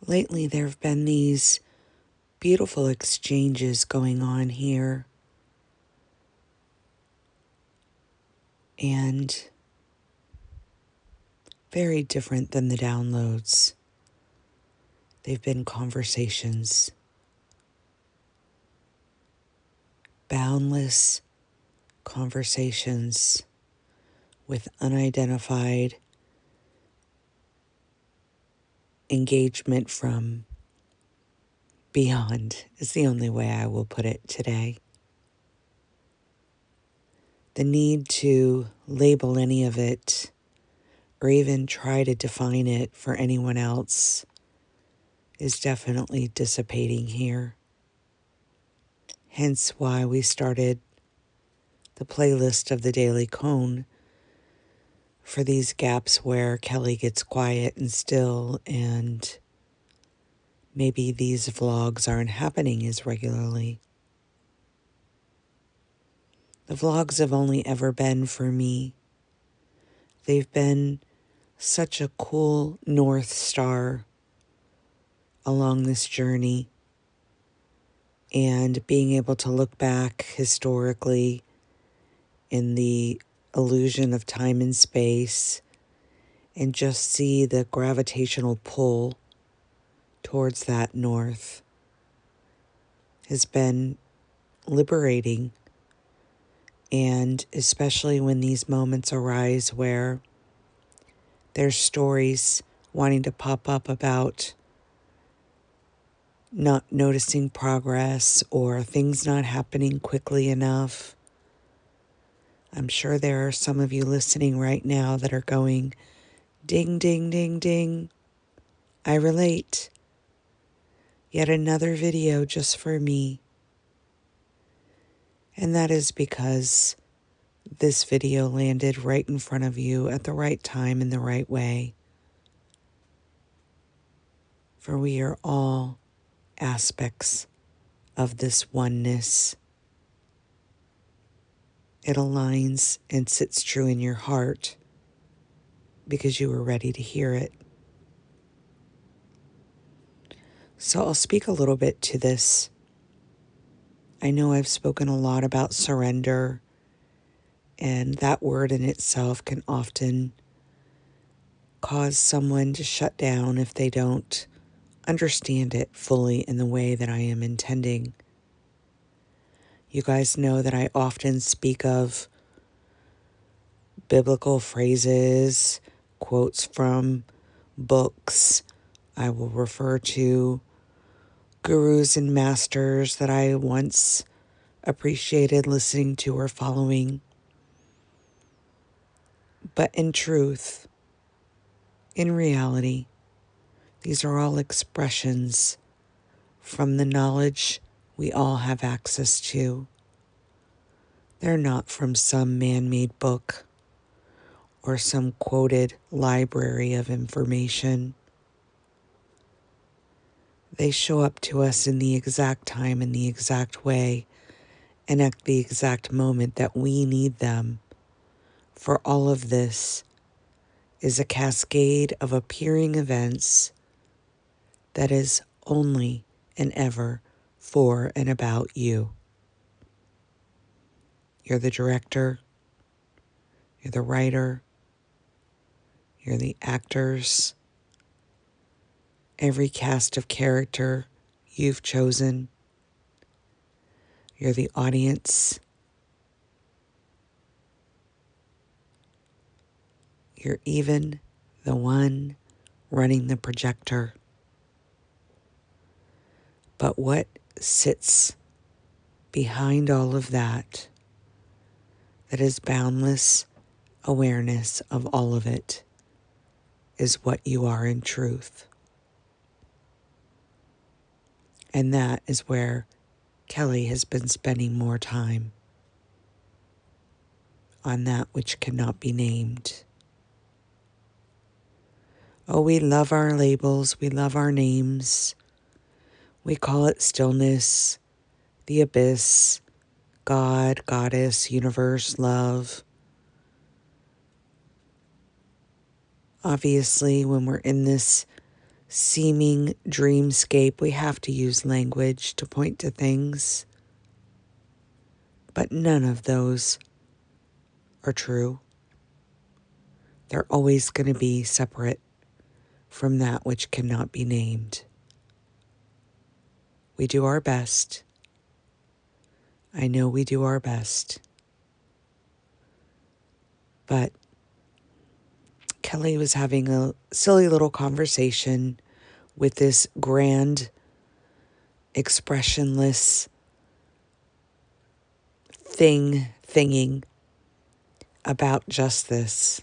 Lately, there have been these beautiful exchanges going on here, and very different than the downloads. They've been conversations, boundless conversations with unidentified engagement from beyond, is the only way I will put it today. The need to label any of it or even try to define it for anyone else is definitely dissipating here. Hence why we started the playlist of the Daily Koan for these gaps where Kelly gets quiet and still, and maybe these vlogs aren't happening as regularly. The vlogs have only ever been for me. They've been such a cool North Star along this journey, and being able to look back historically in the illusion of time and space and just see the gravitational pull towards that north has been liberating. And especially when these moments arise where there's stories wanting to pop up about not noticing progress or things not happening quickly enough. I'm sure there are some of you listening right now that are going, ding, ding, ding, ding. I relate. Yet another video just for me. And that is because this video landed right in front of you at the right time in the right way. For we are all aspects of this oneness. It aligns and sits true in your heart because you were ready to hear it. So I'll speak a little bit to this. I know I've spoken a lot about surrender, and that word in itself can often cause someone to shut down if they don't understand it fully in the way that I am intending. You guys know that I often speak of biblical phrases, quotes from books. I will refer to gurus and masters that I once appreciated listening to or following. But in truth, in reality, these are all expressions from the knowledge we all have access to. They're not from some man-made book or some quoted library of information. They show up to us in the exact time, in the exact way, and at the exact moment that we need them. For all of this is a cascade of appearing events that is only and ever for and about you. You're the director, you're the writer, you're the actors, every cast of character you've chosen. You're the audience. You're even the one running the projector. But what sits behind all of that is boundless awareness of all of it, is what you are in truth. And that is where Kelly has been spending more time, on that which cannot be named. Oh, we love our labels, we love our names. We call it stillness, the abyss, God, goddess, universe, love. Obviously, when we're in this seeming dreamscape, we have to use language to point to things, but none of those are true. They're always going to be separate from that which cannot be named. We do our best. I know we do our best. But Kelly was having a silly little conversation with this grand, expressionless thinging about just this.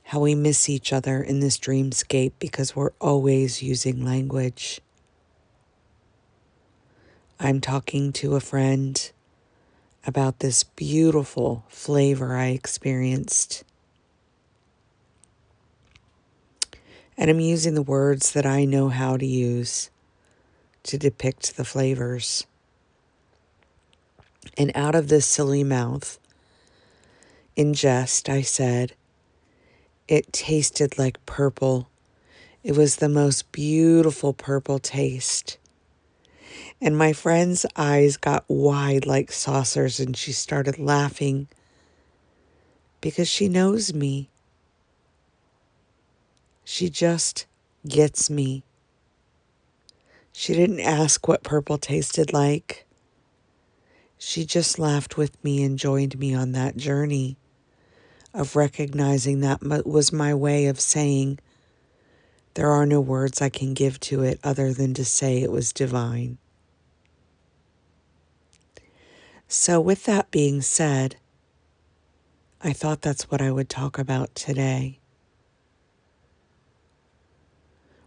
How we miss each other in this dreamscape because we're always using language. I'm talking to a friend about this beautiful flavor I experienced. And I'm using the words that I know how to use to depict the flavors. And out of this silly mouth, in jest, I said, it tasted like purple. It was the most beautiful purple taste. And my friend's eyes got wide like saucers and she started laughing because she knows me. She just gets me. She didn't ask what purple tasted like. She just laughed with me and joined me on that journey of recognizing that was my way of saying there are no words I can give to it other than to say it was divine. So with that being said, I thought that's what I would talk about today.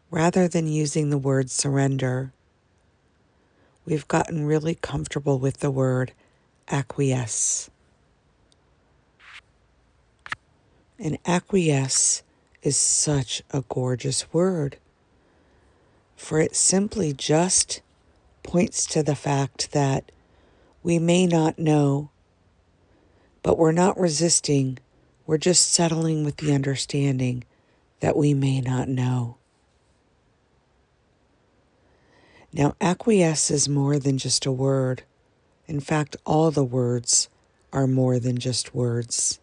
Rather than using the word surrender, we've gotten really comfortable with the word acquiesce. And acquiesce is such a gorgeous word, for it simply just points to the fact that we may not know, but we're not resisting. We're just settling with the understanding that we may not know. Now, acquiesce is more than just a word. In fact, all the words are more than just words.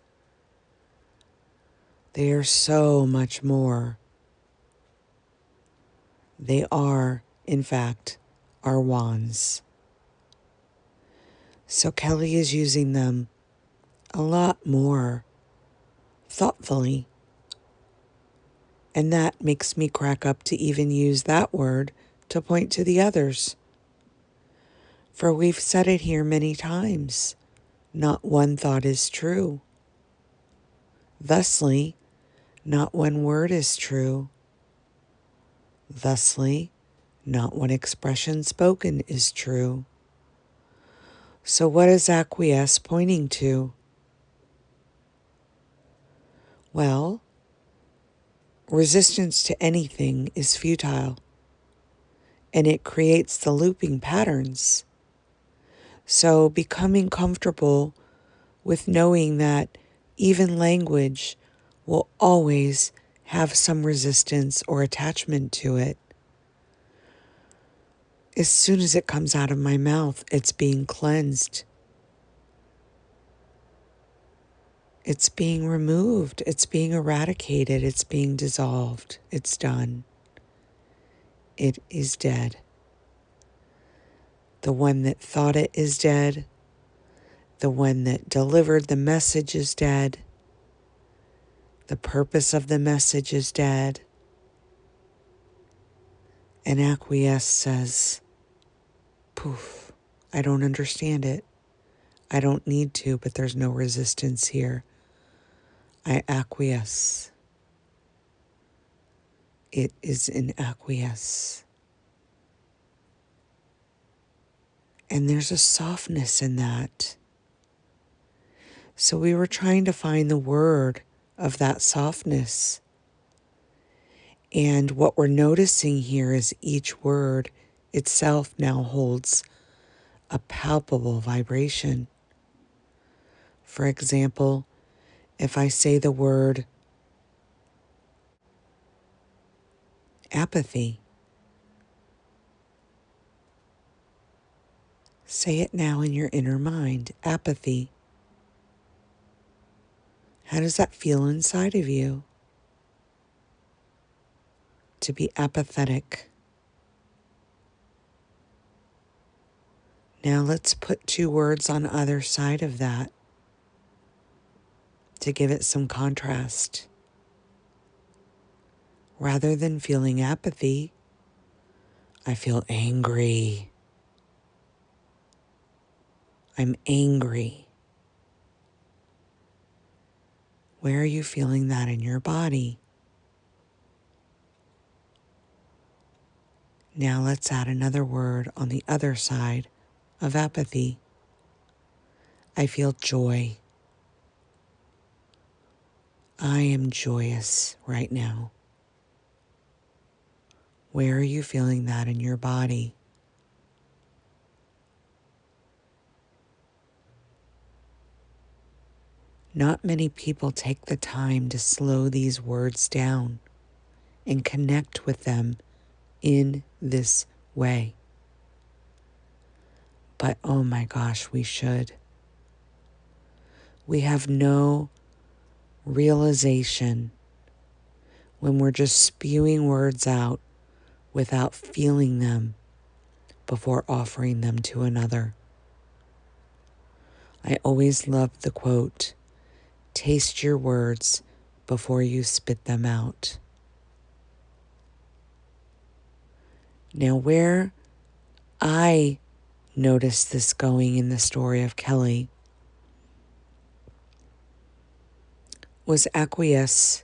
They are so much more. They are, in fact, our wands. So Kelly is using them a lot more thoughtfully. And that makes me crack up to even use that word to point to the others. For we've said it here many times. Not one thought is true. Thusly, not one word is true. Thusly, not one expression spoken is true. So what is acquiesce pointing to? Well, resistance to anything is futile, and it creates the looping patterns. So becoming comfortable with knowing that even language will always have some resistance or attachment to it. As soon as it comes out of my mouth, it's being cleansed. It's being removed. It's being eradicated. It's being dissolved. It's done. It is dead. The one that thought it is dead. The one that delivered the message is dead. The purpose of the message is dead. And acquiesce says, poof, I don't understand it. I don't need to, but there's no resistance here. I acquiesce. It is an acquiesce. And there's a softness in that. So we were trying to find the word of that softness. And what we're noticing here is each word itself now holds a palpable vibration. For example, if I say the word apathy. Say it now in your inner mind, apathy. How does that feel inside of you? To be apathetic. Now let's put 2 words on either side of that to give it some contrast. Rather than feeling apathy, I feel angry. I'm angry. Where are you feeling that in your body? Now let's add another word on the other side of apathy. I feel joy. I am joyous right now. Where are you feeling that in your body? Not many people take the time to slow these words down and connect with them in this way. But oh my gosh, we should. We have no realization when we're just spewing words out without feeling them before offering them to another. I always love the quote, taste your words before you spit them out. Now, where I noticed this going in the story of Kelly was acquiesce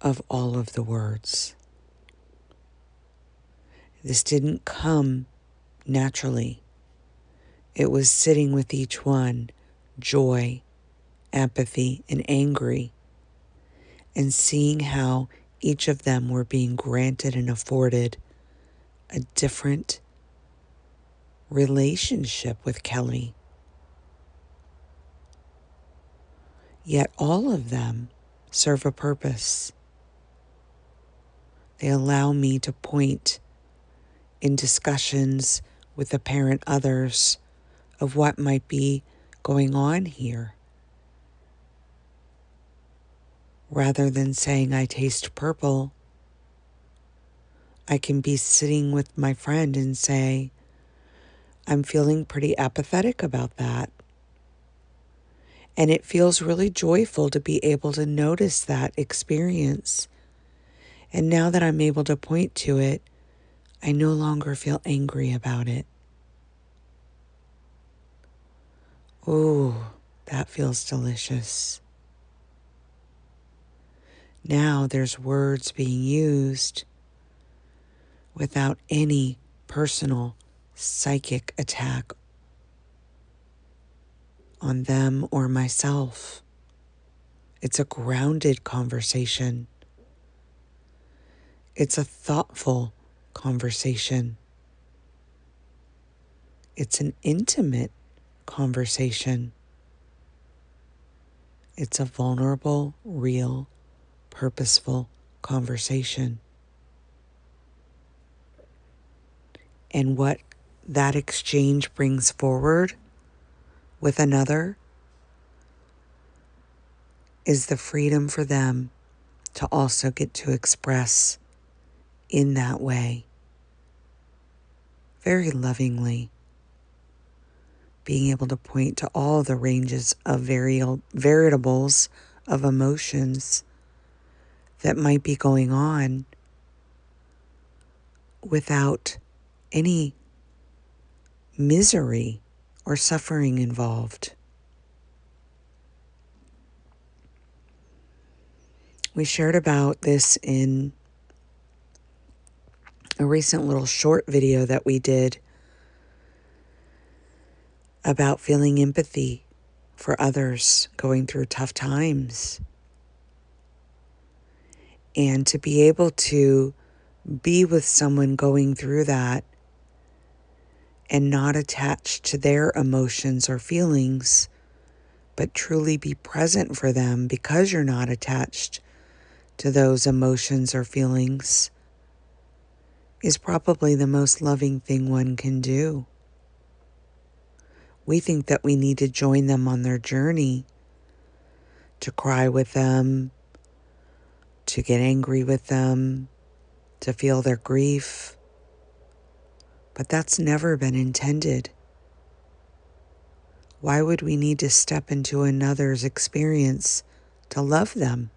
of all of the words. This didn't come naturally. It was sitting with each one, joy, apathy, and angry, and seeing how each of them were being granted and afforded a different relationship with Kelly. Yet all of them serve a purpose. They allow me to point in discussions with apparent others of what might be going on here. Rather than saying I taste purple, I can be sitting with my friend and say, I'm feeling pretty apathetic about that. And it feels really joyful to be able to notice that experience. And now that I'm able to point to it, I no longer feel angry about it. Ooh, that feels delicious. Now there's words being used without any personal psychic attack on them or myself. It's a grounded conversation. It's a thoughtful conversation. It's an intimate conversation. It's a vulnerable, real, purposeful conversation. And what that exchange brings forward with another is the freedom for them to also get to express in that way, very lovingly, being able to point to all the ranges of variables of emotions that might be going on without any misery or suffering involved. We shared about this in a recent little short video that we did about feeling empathy for others going through tough times. And to be able to be with someone going through that and not attached to their emotions or feelings, but truly be present for them because you're not attached to those emotions or feelings is probably the most loving thing one can do. We think that we need to join them on their journey, to cry with them, to get angry with them, to feel their grief. But that's never been intended. Why would we need to step into another's experience to love them?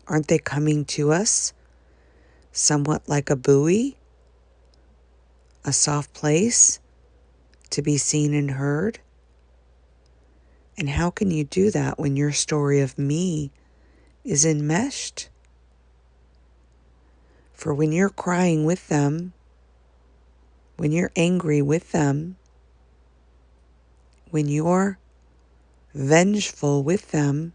Aren't they coming to us somewhat like a buoy, a soft place to be seen and heard? And how can you do that when your story of me is enmeshed? For when you're crying with them, when you're angry with them, when you're vengeful with them,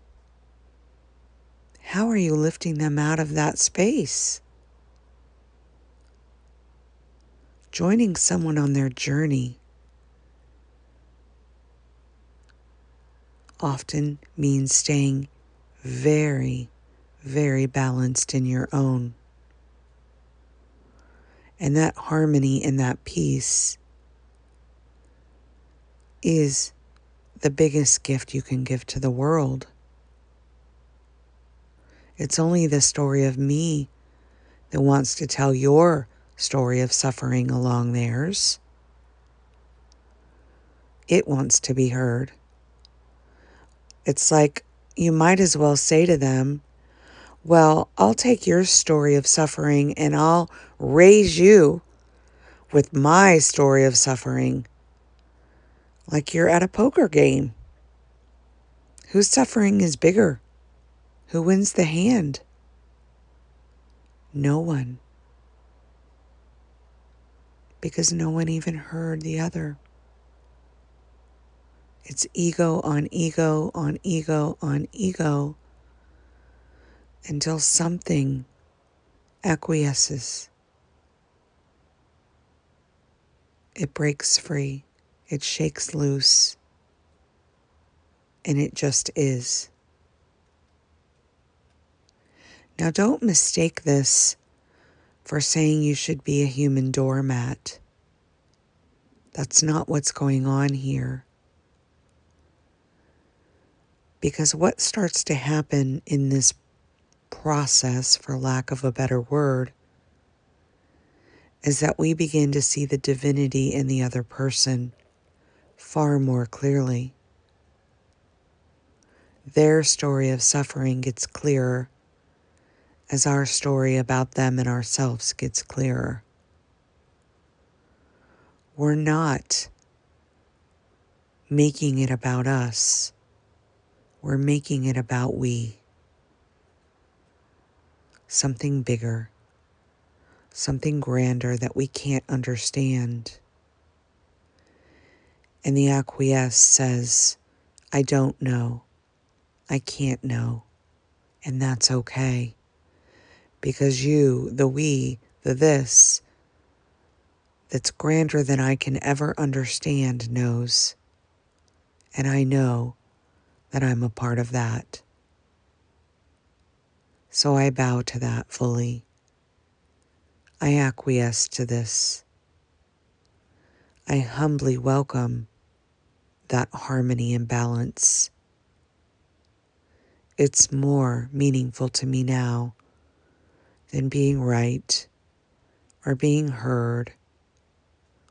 how are you lifting them out of that space? Joining someone on their journey often means staying very, very balanced in your own. And that harmony and that peace is the biggest gift you can give to the world. It's only the story of me that wants to tell your story of suffering along theirs. It wants to be heard. It's like you might as well say to them, well, I'll take your story of suffering and I'll raise you with my story of suffering, like you're at a poker game. Whose suffering is bigger? Who wins the hand? No one. Because no one even heard the other. It's ego on ego on ego on ego until something acquiesces. It breaks free. It shakes loose. And it just is. Now, don't mistake this for saying you should be a human doormat. That's not what's going on here. Because what starts to happen in this process, for lack of a better word, is that we begin to see the divinity in the other person far more clearly. Their story of suffering gets clearer as our story about them and ourselves gets clearer. We're not making it about us. We're making it about we. Something bigger, something grander that we can't understand. And the acquiesce says, I don't know. I can't know. And that's okay. Because you, the we, the this, that's grander than I can ever understand knows. And I know that I'm a part of that. So I bow to that fully. I acquiesce to this. I humbly welcome that harmony and balance. It's more meaningful to me now than being right or being heard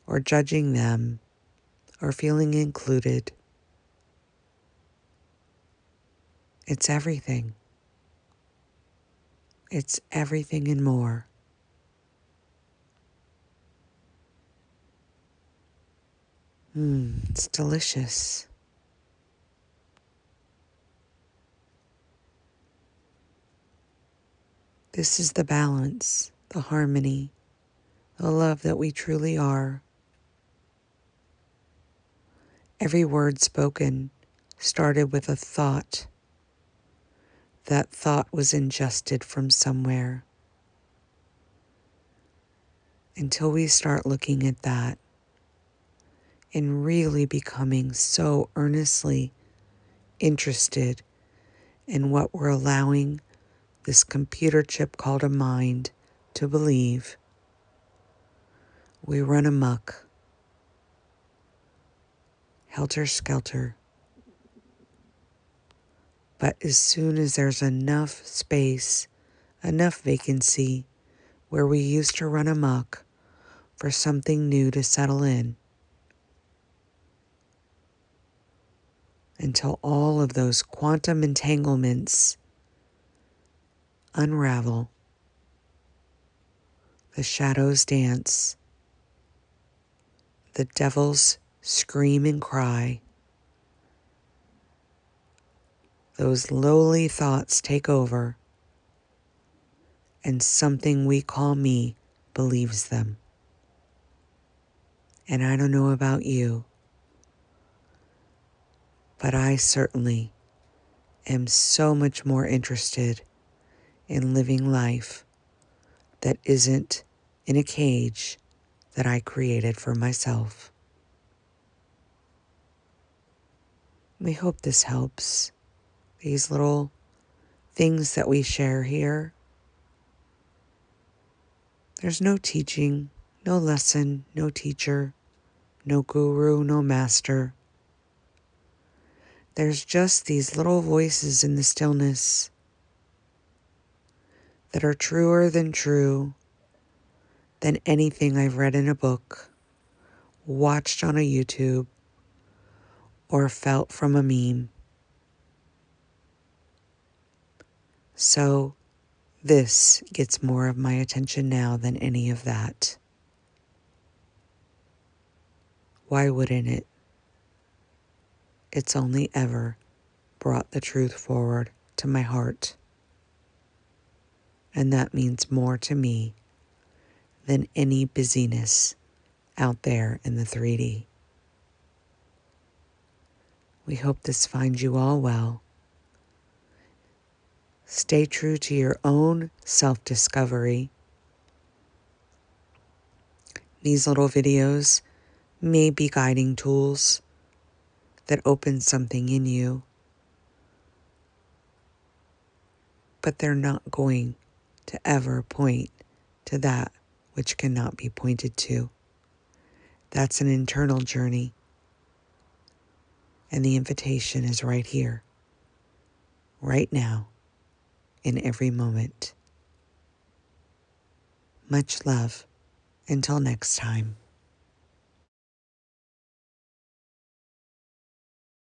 or judging them or feeling included. It's everything. It's everything and more. It's delicious. This is the balance, the harmony, the love that we truly are. Every word spoken started with a thought. That thought was ingested from somewhere. Until we start looking at that and really becoming so earnestly interested in what we're allowing this computer chip called a mind to believe we run amok, helter-skelter. But as soon as there's enough space, enough vacancy where we used to run amok for something new to settle in, until all of those quantum entanglements unravel, the shadows dance, the devils scream and cry, those lowly thoughts take over, and something we call me believes them. And I don't know about you, but I certainly am so much more interested in living life that isn't in a cage that I created for myself. We hope this helps. These little things that we share here. There's no teaching, no lesson, no teacher, no guru, no master. There's just these little voices in the stillness that are truer than anything I've read in a book, watched on a YouTube, or felt from a meme. So this gets more of my attention now than any of that. Why wouldn't it? It's only ever brought the truth forward to my heart. And that means more to me than any busyness out there in the 3D. We hope this finds you all well. Stay true to your own self-discovery. These little videos may be guiding tools that open something in you, but they're not going to ever point to that which cannot be pointed to. That's an internal journey, and the invitation is right here, right now, in every moment. Much love. Until next time.